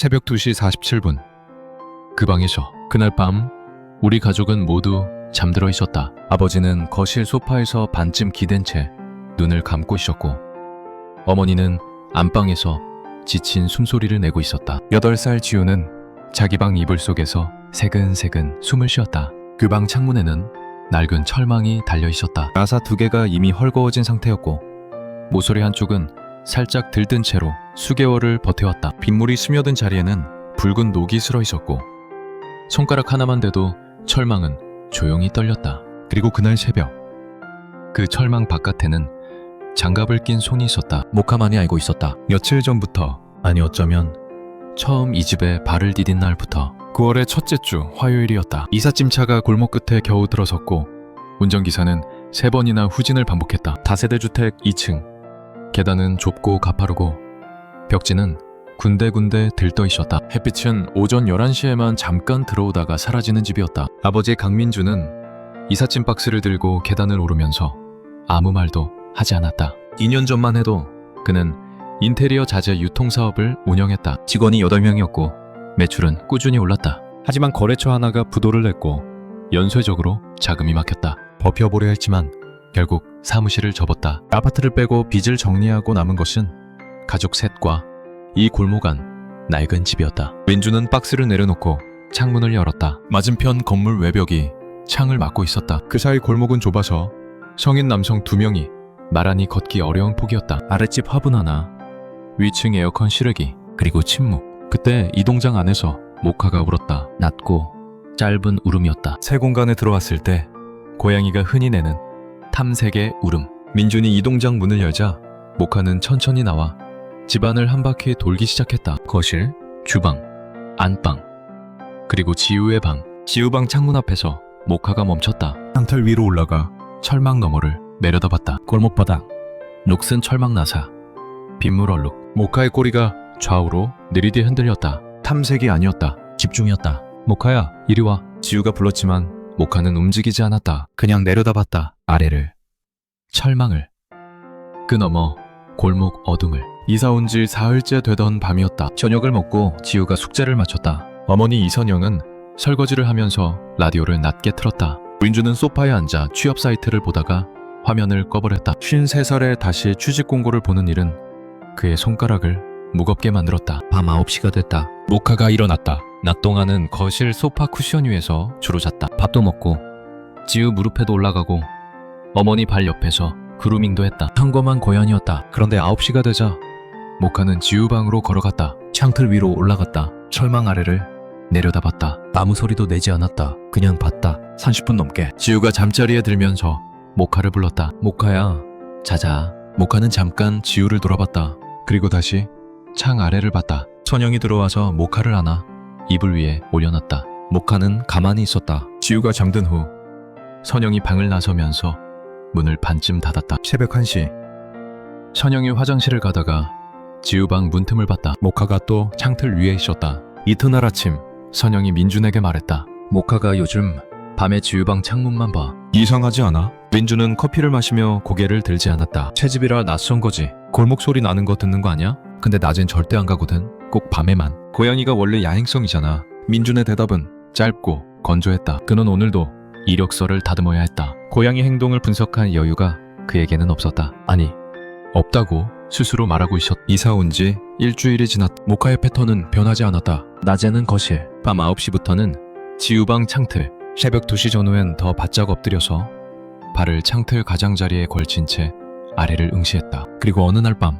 새벽 2시 47분. 그 방에서 그날 밤 우리 가족은 모두 잠들어 있었다. 아버지는 거실 소파에서 반쯤 기댄 채 눈을 감고 있었고, 어머니는 안방에서 지친 숨소리를 내고 있었다. 8살 지우는 자기 방 이불 속에서 새근새근 숨을 쉬었다. 그 방 창문에는 낡은 철망이 달려 있었다. 나사 2개가 이미 헐거워진 상태였고, 모서리 한쪽은 살짝 들뜬 채로 수개월을 버텨왔다. 빗물이 스며든 자리에는 붉은 녹이 슬어 있었고, 손가락 하나만 대도 철망은 조용히 떨렸다. 그리고 그날 새벽, 그 철망 바깥에는 장갑을 낀 손이 있었다. 모카만이 알고 있었다. 며칠 전부터, 아니 어쩌면 처음 이 집에 발을 디딘 날부터. 9월의 첫째 주 화요일이었다. 이삿짐차가 골목 끝에 겨우 들어섰고, 운전기사는 3번이나 후진을 반복했다. 다세대 주택 2층. 계단은 좁고 가파르고 벽지는 군데군데 들떠 있었다. 햇빛은 오전 11시에만 잠깐 들어오다가 사라지는 집이었다. 아버지 강민주는 이삿짐 박스를 들고 계단을 오르면서 아무 말도 하지 않았다. 2년 전만 해도 그는 인테리어 자재 유통사업을 운영했다. 직원이 8명이었고 매출은 꾸준히 올랐다. 하지만 거래처 하나가 부도를 냈고 연쇄적으로 자금이 막혔다. 버텨보려 했지만 결국 사무실을 접었다. 아파트를 빼고 빚을 정리하고 남은 것은 가족 셋과 이 골목 안 낡은 집이었다. 민주는 박스를 내려놓고 창문을 열었다. 맞은편 건물 외벽이 창을 막고 있었다. 그 사이 골목은 좁아서 성인 남성 2명이 나란히 걷기 어려운 폭이었다. 아랫집 화분 하나, 위층 에어컨 실외기, 그리고 침묵. 그때 이동장 안에서 모카가 울었다. 낮고 짧은 울음이었다. 새 공간에 들어왔을 때 고양이가 흔히 내는 탐색의 울음. 민준이 이동장 문을 열자 모카는 천천히 나와 집안을 한 바퀴 돌기 시작했다. 거실, 주방, 안방, 그리고 지우의 방. 지우방 창문 앞에서 모카가 멈췄다. 창틀 위로 올라가 철망 너머를 내려다봤다. 골목바닥, 녹슨 철망 나사, 빗물 얼룩. 모카의 꼬리가 좌우로 느리게 흔들렸다. 탐색이 아니었다. 집중이었다. 모카야, 이리 와. 지우가 불렀지만 모카는 움직이지 않았다. 그냥 내려다봤다. 아래를, 철망을, 그 너머 골목 어둠을. 이사 온 지 사흘째 되던 밤이었다. 저녁을 먹고 지우가 숙제를 마쳤다. 어머니 이선영은 설거지를 하면서 라디오를 낮게 틀었다. 민주는 소파에 앉아 취업 사이트를 보다가 화면을 꺼버렸다. 53살에 다시 취직 공고를 보는 일은 그의 손가락을 무겁게 만들었다. 밤 9시가 됐다. 모카가 일어났다. 낮 동안은 거실 소파 쿠션 위에서 주로 잤다. 밥도 먹고 지우 무릎에도 올라가고 어머니 발 옆에서 그루밍도 했다. 평범한 고양이였다. 그런데 9시가 되자 모카는 지우 방으로 걸어갔다. 창틀 위로 올라갔다. 철망 아래를 내려다봤다. 아무 소리도 내지 않았다. 그냥 봤다. 30분 넘게. 지우가 잠자리에 들면서 모카를 불렀다. 모카야, 자자. 모카는 잠깐 지우를 돌아봤다. 그리고 다시 창 아래를 봤다. 선영이 들어와서 모카를 안아 이불 위에 올려놨다. 모카는 가만히 있었다. 지우가 잠든 후 선영이 방을 나서면서 문을 반쯤 닫았다. 새벽 1시. 선영이 화장실을 가다가 지우 방 문틈을 봤다. 모카가 또 창틀 위에 있었다. 이튿날 아침 선영이 민준에게 말했다. 모카가 요즘 밤에 지우 방 창문만 봐. 이상하지 않아? 민준은 커피를 마시며 고개를 들지 않았다. 새집이라 낯선 거지. 골목 소리 나는 거 듣는 거 아니야? 근데 낮엔 절대 안 가거든. 꼭 밤에만. 고양이가 원래 야행성이잖아. 민준의 대답은 짧고 건조했다. 그는 오늘도 이력서를 다듬어야 했다. 고양이 행동을 분석한 여유가 그에게는 없었다. 아니, 없다고 스스로 말하고 있었다. 이사 온 지 일주일이 지났다. 모카의 패턴은 변하지 않았다. 낮에는 거실, 밤 9시부터는 지우방 창틀, 새벽 2시 전후엔 더 바짝 엎드려서 발을 창틀 가장자리에 걸친 채 아래를 응시했다. 그리고 어느 날 밤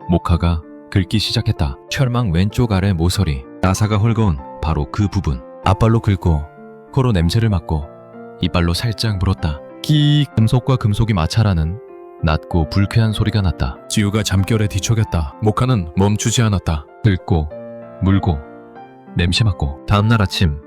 모카가 긁기 시작했다. 철망 왼쪽 아래 모서리, 나사가 헐거운 바로 그 부분. 앞발로 긁고 코로 냄새를 맡고 이빨로 살짝 물었다. 끼익. 금속과 금속이 마찰하는 낮고 불쾌한 소리가 났다. 지우가 잠결에 뒤척였다. 모카는 멈추지 않았다. 긁고 물고 냄새 맡고. 다음날 아침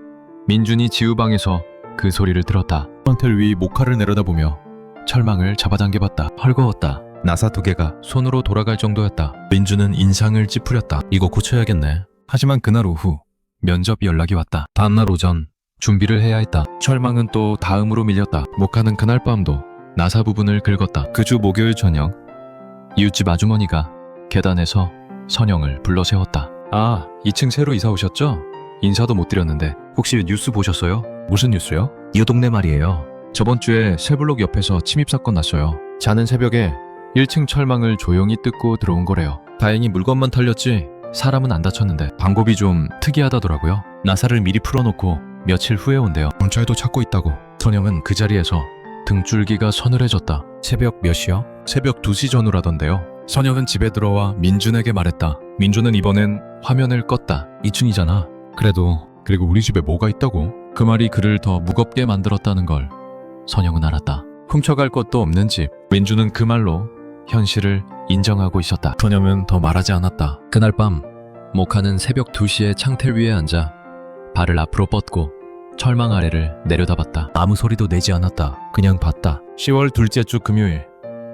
민준이 지우 방에서 그 소리를 들었다. 창틀 위 모카를 내려다보며 철망을 잡아당겨봤다. 헐거웠다. 나사 2개가 손으로 돌아갈 정도였다. 민준은 인상을 찌푸렸다. 이거 고쳐야겠네. 하지만 그날 오후 면접 연락이 왔다. 다음날 오전 준비를 해야 했다. 철망은 또 다음으로 밀렸다. 모카는 그날 밤도 나사 부분을 긁었다. 그 주 목요일 저녁 이웃집 아주머니가 계단에서 선영을 불러 세웠다. 아, 2층 새로 이사 오셨죠? 인사도 못 드렸는데 혹시 뉴스 보셨어요? 무슨 뉴스요? 이 동네 말이에요. 저번 주에 새블록 옆에서 침입 사건 났어요. 자는 새벽에 1층 철망을 조용히 뜯고 들어온 거래요. 다행히 물건만 털렸지 사람은 안 다쳤는데 방법이 좀 특이하다더라고요. 나사를 미리 풀어놓고 며칠 후에 온대요. 경찰도 찾고 있다고. 선영은 그 자리에서 등줄기가 서늘해졌다. 새벽 몇 시요? 새벽 2시 전후라던데요. 선영은 집에 들어와 민준에게 말했다. 민준은 이번엔 화면을 껐다. 2층이잖아. 그리고 우리 집에 뭐가 있다고? 그 말이 그를 더 무겁게 만들었다는 걸 선영은 알았다. 훔쳐갈 것도 없는 집. 민준은 그 말로 현실을 인정하고 있었다. 선영은 더 말하지 않았다. 그날 밤 모카는 새벽 2시에 창틀 위에 앉아 발을 앞으로 뻗고 철망 아래를 내려다봤다. 아무 소리도 내지 않았다. 그냥 봤다. 10월 둘째 주 금요일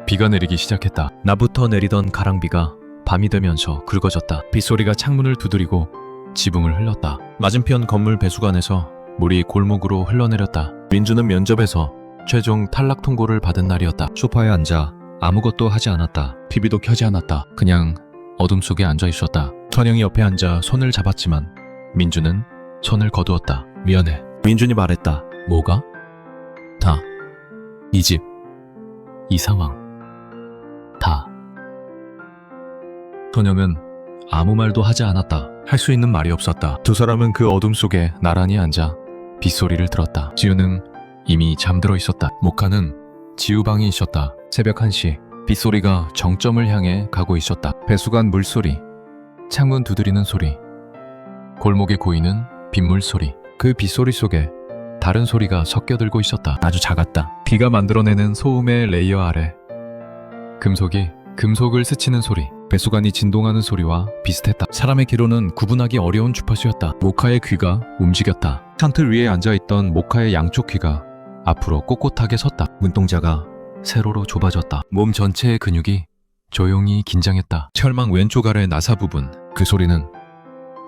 비가 내리기 시작했다. 나부터 내리던 가랑비가 밤이 되면서 굵어졌다. 빗소리가 창문을 두드리고 지붕을 흘렀다. 맞은편 건물 배수관에서 물이 골목으로 흘러내렸다. 민주는 면접에서 최종 탈락 통보를 받은 날이었다. 소파에 앉아 아무것도 하지 않았다. TV도 켜지 않았다. 그냥 어둠 속에 앉아 있었다. 선영이 옆에 앉아 손을 잡았지만 민주는 손을 거두었다. 미안해. 민준이 말했다. 뭐가? 다. 이 집. 이 상황. 다. 선영은 아무 말도 하지 않았다. 할 수 있는 말이 없었다. 두 사람은 그 어둠 속에 나란히 앉아 빗소리를 들었다. 지우는 이미 잠들어 있었다. 모카는 지우 방에 있었다. 새벽 1시 빗소리가 정점을 향해 가고 있었다. 배수관 물소리, 창문 두드리는 소리, 골목에 고이는 빗물 소리. 그 빗소리 속에 다른 소리가 섞여들고 있었다. 아주 작았다. 비가 만들어내는 소음의 레이어 아래 금속이 금속을 스치는 소리, 배수관이 진동하는 소리와 비슷했다. 사람의 귀로는 구분하기 어려운 주파수였다. 모카의 귀가 움직였다. 창틀 위에 앉아있던 모카의 양쪽 귀가 앞으로 꼿꼿하게 섰다. 눈동자가 세로로 좁아졌다. 몸 전체의 근육이 조용히 긴장했다. 철망 왼쪽 아래 나사 부분, 그 소리는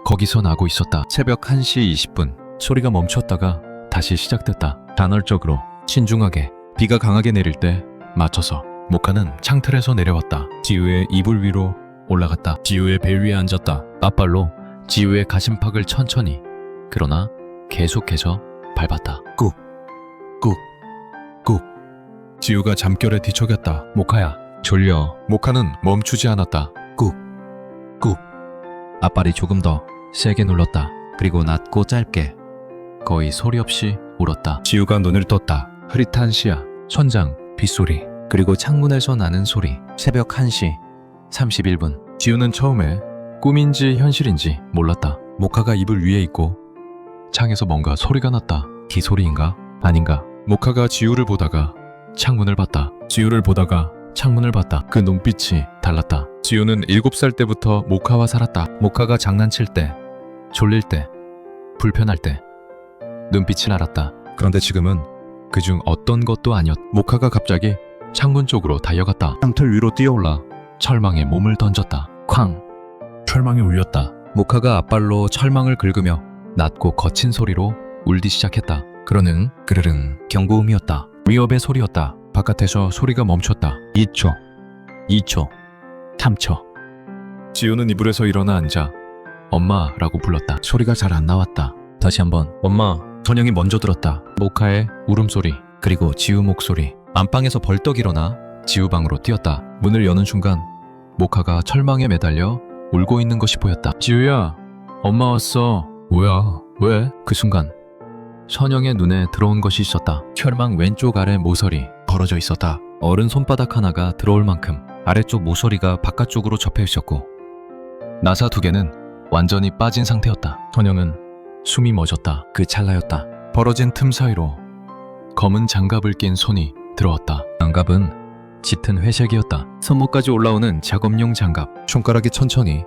거기서 나고 있었다. 새벽 1시 20분 소리가 멈췄다가 다시 시작됐다. 단월적으로 신중하게 비가 강하게 내릴 때 맞춰서 모카는 창틀에서 내려왔다. 지우의 이불 위로 올라갔다. 지우의 배 위에 앉았다. 앞발로 지우의 가심팍을 천천히 그러나 계속해서 밟았다. 꾹, 꾹, 꾹. 지우가 잠결에 뒤척였다. 모카야, 졸려. 모카는 멈추지 않았다. 꾹, 꾹. 앞발이 조금 더 세게 눌렀다. 그리고 낮고 짧게 거의 소리 없이 울었다. 지우가 눈을 떴다. 흐릿한 시야, 천장, 빗소리, 그리고 창문에서 나는 소리. 새벽 1시 31분. 지우는 처음에 꿈인지 현실인지 몰랐다. 모카가 이불 위에 있고 창에서 뭔가 소리가 났다. 기소리인가? 아닌가? 모카가 지우를 보다가 창문을 봤다. 지우를 보다가 창문을 봤다. 그 눈빛이 달랐다. 지우는 7살 때부터 모카와 살았다. 모카가 장난칠 때, 졸릴 때, 불편할 때 눈빛을 알았다. 그런데 지금은 그중 어떤 것도 아니었다. 모카가 갑자기 창문 쪽으로 달려갔다. 창틀 위로 뛰어올라 철망에 몸을 던졌다. 쾅! 철망이 울렸다. 모카가 앞발로 철망을 긁으며 낮고 거친 소리로 울기 시작했다. 그러는 그르릉 경고음이었다. 위협의 소리였다. 바깥에서 소리가 멈췄다. 2초, 2초, 3초. 지우는 이불에서 일어나 앉아 엄마라고 불렀다. 소리가 잘 안 나왔다. 다시 한번 엄마. 선영이 먼저 들었다. 모카의 울음소리, 그리고 지우 목소리. 안방에서 벌떡 일어나 지우 방으로 뛰었다. 문을 여는 순간 모카가 철망에 매달려 울고 있는 것이 보였다. 지우야, 엄마 왔어. 뭐야? 왜? 그 순간 선영의 눈에 들어온 것이 있었다. 철망 왼쪽 아래 모서리 벌어져 있었다. 어른 손바닥 하나가 들어올 만큼 아래쪽 모서리가 바깥쪽으로 접혀 있었고 나사 2개는 완전히 빠진 상태였다. 선영은 숨이 멎었다. 그 찰나였다. 벌어진 틈 사이로 검은 장갑을 낀 손이 들어왔다. 장갑은 짙은 회색이었다. 손목까지 올라오는 작업용 장갑. 손가락이 천천히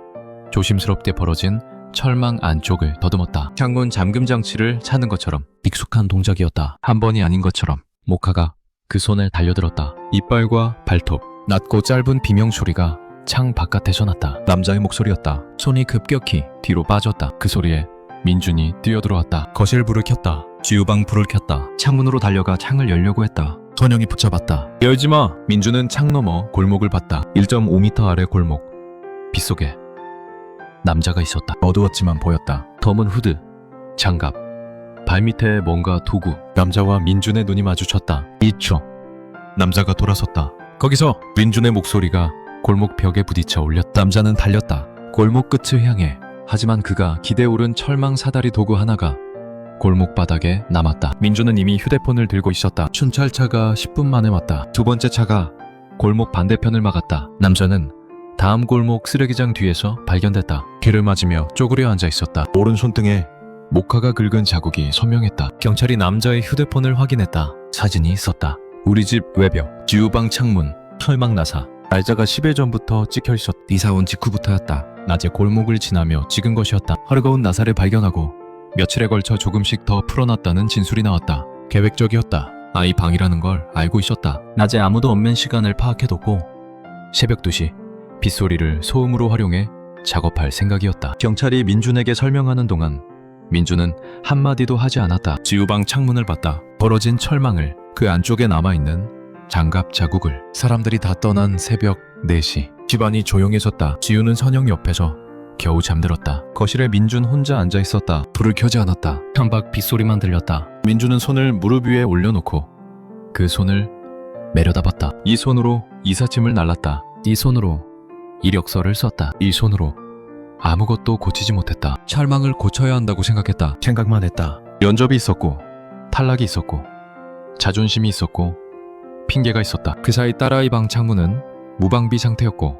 조심스럽게 벌어진 철망 안쪽을 더듬었다. 창문 잠금 장치를 차는 것처럼 익숙한 동작이었다. 한 번이 아닌 것처럼 모카가 그 손을 달려들었다. 이빨과 발톱, 낮고 짧은 비명 소리가 창 바깥에서 났다. 남자의 목소리였다. 손이 급격히 뒤로 빠졌다. 그 소리에 민준이 뛰어들어왔다. 거실 불을 켰다. 지우방 불을 켰다. 창문으로 달려가 창을 열려고 했다. 선영이 붙잡았다. 열지 마! 민준은 창 너머 골목을 봤다. 1.5m 아래 골목. 빗속에 남자가 있었다. 어두웠지만 보였다. 검은 후드, 장갑, 발밑에 뭔가 도구. 남자와 민준의 눈이 마주쳤다. 2초. 남자가 돌아섰다. 거기서 민준의 목소리가 골목 벽에 부딪혀 울렸다. 남자는 달렸다. 골목 끝을 향해. 하지만 그가 기대 오른 철망 사다리 도구 하나가 골목 바닥에 남았다. 민준은 이미 휴대폰을 들고 있었다. 춘찰차가 10분 만에 왔다. 두 번째 차가 골목 반대편을 막았다. 남자는 다음 골목 쓰레기장 뒤에서 발견됐다. 귀를 맞으며 쪼그려 앉아 있었다. 오른손등에 모카가 긁은 자국이 선명했다. 경찰이 남자의 휴대폰을 확인했다. 사진이 있었다. 우리 집 외벽, 지우방 창문, 철망 나사. 날짜가 10일 전부터 찍혀 있었다. 이사 온 직후부터였다. 낮에 골목을 지나며 찍은 것이었다. 헐거운 나사를 발견하고 며칠에 걸쳐 조금씩 더 풀어놨다는 진술이 나왔다. 계획적이었다. 아이 방이라는 걸 알고 있었다. 낮에 아무도 없는 시간을 파악해뒀고 새벽 2시 빗소리를 소음으로 활용해 작업할 생각이었다. 경찰이 민준에게 설명하는 동안 민준은 한마디도 하지 않았다. 지우방 창문을 봤다. 벌어진 철망을, 그 안쪽에 남아있는 장갑 자국을. 사람들이 다 떠난 새벽 4시. 집안이 조용해졌다. 지우는 선영 옆에서 겨우 잠들었다. 거실에 민준 혼자 앉아 있었다. 불을 켜지 않았다. 창밖 빗소리만 들렸다. 민준은 손을 무릎 위에 올려놓고 그 손을 내려다봤다. 이 손으로 이삿짐을 날랐다. 이 손으로 이력서를 썼다. 이 손으로 아무것도 고치지 못했다. 철망을 고쳐야 한다고 생각했다. 생각만 했다. 면접이 있었고 탈락이 있었고 자존심이 있었고 핑계가 있었다. 그 사이 딸아이 방 창문은 무방비 상태였고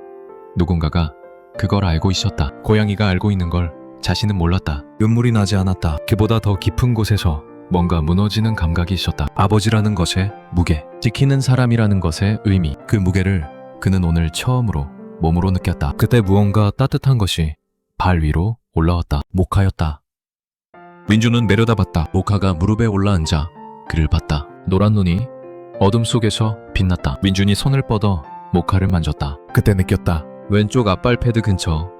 누군가가 그걸 알고 있었다. 고양이가 알고 있는 걸 자신은 몰랐다. 눈물이 나지 않았다. 그보다 더 깊은 곳에서 뭔가 무너지는 감각이 있었다. 아버지라는 것의 무게, 지키는 사람이라는 것의 의미. 그 무게를 그는 오늘 처음으로 몸으로 느꼈다. 그때 무언가 따뜻한 것이 발 위로 올라왔다. 모카였다. 민준은 내려다봤다. 모카가 무릎에 올라앉아 그를 봤다. 노란 눈이 어둠 속에서 빛났다. 민준이 손을 뻗어 모카를 만졌다. 그때 느꼈다. 왼쪽 앞발 패드 근처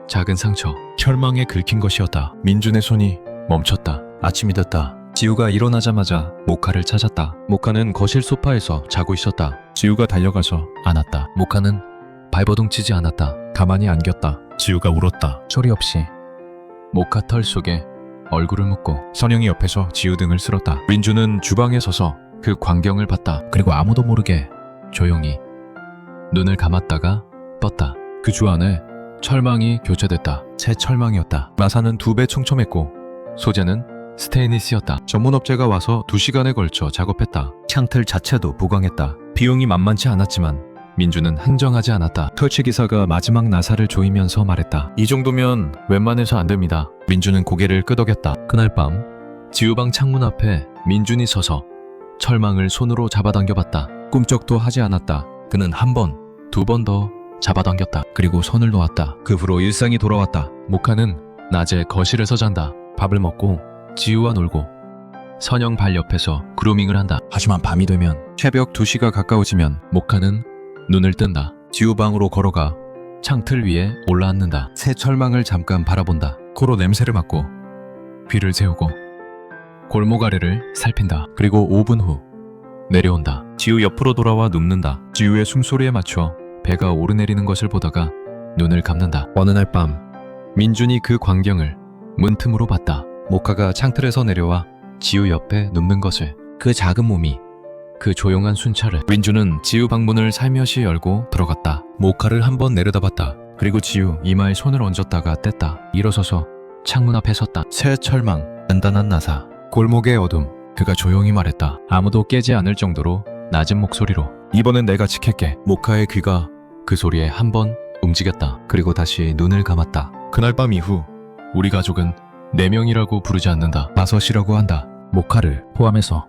작은 상처, 철망에 긁힌 것이었다. 민준의 손이 멈췄다. 아침이 됐다. 지우가 일어나자마자 모카를 찾았다. 모카는 거실 소파에서 자고 있었다. 지우가 달려가서 안았다. 모카는 발버둥 치지 않았다. 가만히 안겼다. 지우가 울었다. 소리 없이 모카 털 속에 얼굴을 묻고 선영이 옆에서 지우 등을 쓸었다. 민준은 주방에 서서 그 광경을 봤다. 그리고 아무도 모르게 조용히 눈을 감았다가 떴다. 그 주 안에 철망이 교체됐다. 새 철망이었다. 마사는 2배 촘촘했고 소재는 스테인리스였다. 전문업체가 와서 2시간에 걸쳐 작업했다. 창틀 자체도 보강했다. 비용이 만만치 않았지만 민준은 흥정하지 않았다. 설치기사가 마지막 나사를 조이면서 말했다. 이 정도면 웬만해서 안 됩니다. 민준은 고개를 끄덕였다. 그날 밤 지우방 창문 앞에 민준이 서서 철망을 손으로 잡아당겨봤다. 꿈쩍도 하지 않았다. 그는 한 번, 2번 더 잡아당겼다. 그리고 손을 놓았다. 그 후로 일상이 돌아왔다. 모카는 낮에 거실에서 잔다. 밥을 먹고 지우와 놀고 선영 발 옆에서 그루밍을 한다. 하지만 밤이 되면 새벽 2시가 가까워지면 모카는 눈을 뜬다. 지우 방으로 걸어가 창틀 위에 올라앉는다. 새 철망을 잠깐 바라본다. 코로 냄새를 맡고 귀를 세우고 골목 아래를 살핀다. 그리고 5분 후 내려온다. 지우 옆으로 돌아와 눕는다. 지우의 숨소리에 맞춰 배가 오르내리는 것을 보다가 눈을 감는다. 어느 날 밤 민준이 그 광경을 문틈으로 봤다. 모카가 창틀에서 내려와 지우 옆에 눕는 것을. 그 작은 몸이, 그 조용한 순찰을. 민준은 지우 방문을 살며시 열고 들어갔다. 모카를 한번 내려다봤다. 그리고 지우 이마에 손을 얹었다가 뗐다. 일어서서 창문 앞에 섰다. 새 철망, 단단한 나사, 골목의 어둠. 그가 조용히 말했다. 아무도 깨지 않을 정도로 낮은 목소리로. 이번엔 내가 지킬게. 모카의 귀가 그 소리에 한 번 움직였다. 그리고 다시 눈을 감았다. 그날 밤 이후 우리 가족은 4명이라고 부르지 않는다. 5이라고 한다. 모카를 포함해서.